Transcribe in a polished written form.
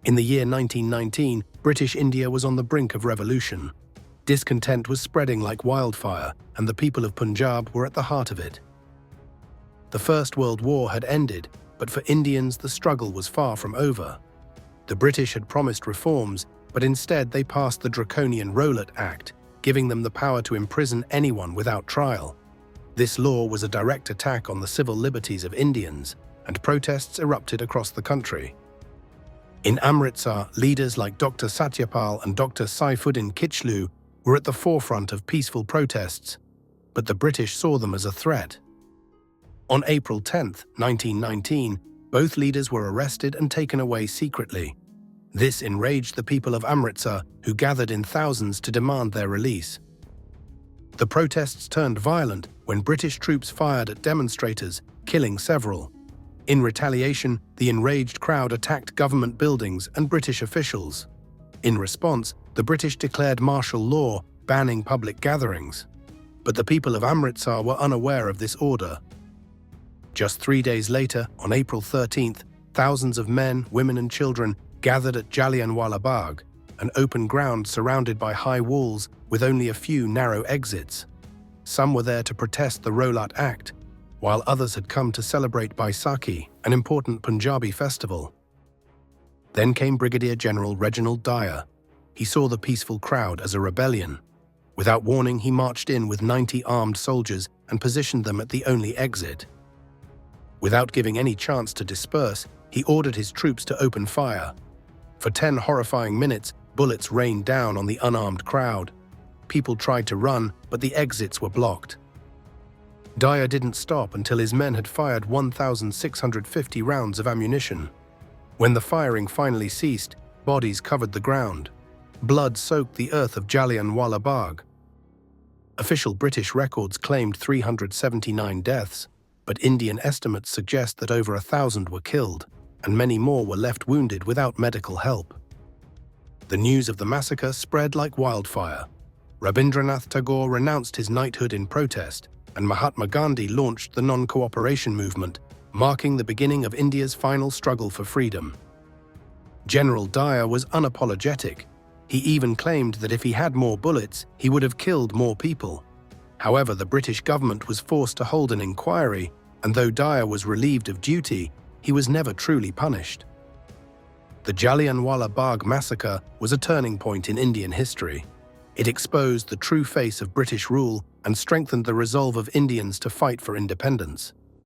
In the year 1919, British India was on the brink of revolution. Discontent was spreading like wildfire, and the people of Punjab were at the heart of it. The First World War had ended, but for Indians the struggle was far from over. The British had promised reforms, but instead they passed the draconian Rowlatt Act, giving them the power to imprison anyone without trial. This law was a direct attack on the civil liberties of Indians, and protests erupted across the country. In Amritsar, leaders like Dr. Satyapal and Dr. Saifuddin Kichlu were at the forefront of peaceful protests, but the British saw them as a threat. On April 10, 1919, both leaders were arrested and taken away secretly. This enraged the people of Amritsar, who gathered in thousands to demand their release. The protests turned violent when British troops fired at demonstrators, killing several. In retaliation, the enraged crowd attacked government buildings and British officials. In response, the British declared martial law, banning public gatherings. But the people of Amritsar were unaware of this order. Just 3 days later, on April 13th, thousands of men, women and children gathered at Jallianwala Bagh, an open ground surrounded by high walls with only a few narrow exits. Some were there to protest the Rowlatt Act, while others had come to celebrate Baisakhi, an important Punjabi festival. Then came Brigadier General Reginald Dyer. He saw the peaceful crowd as a rebellion. Without warning, he marched in with 90 armed soldiers and positioned them at the only exit. Without giving any chance to disperse, he ordered his troops to open fire. For 10 horrifying minutes, bullets rained down on the unarmed crowd. People tried to run, but the exits were blocked. Dyer didn't stop until his men had fired 1,650 rounds of ammunition. When the firing finally ceased, bodies covered the ground. Blood soaked the earth of Jallianwala Bagh. Official British records claimed 379 deaths, but Indian estimates suggest that over 1,000 were killed, and many more were left wounded without medical help. The news of the massacre spread like wildfire. Rabindranath Tagore renounced his knighthood in protest, and Mahatma Gandhi launched the non-cooperation movement, marking the beginning of India's final struggle for freedom. General Dyer was unapologetic. He even claimed that if he had more bullets, he would have killed more people. However, the British government was forced to hold an inquiry, and though Dyer was relieved of duty, he was never truly punished. The Jallianwala Bagh Massacre was a turning point in Indian history. It exposed the true face of British rule and strengthened the resolve of Indians to fight for independence.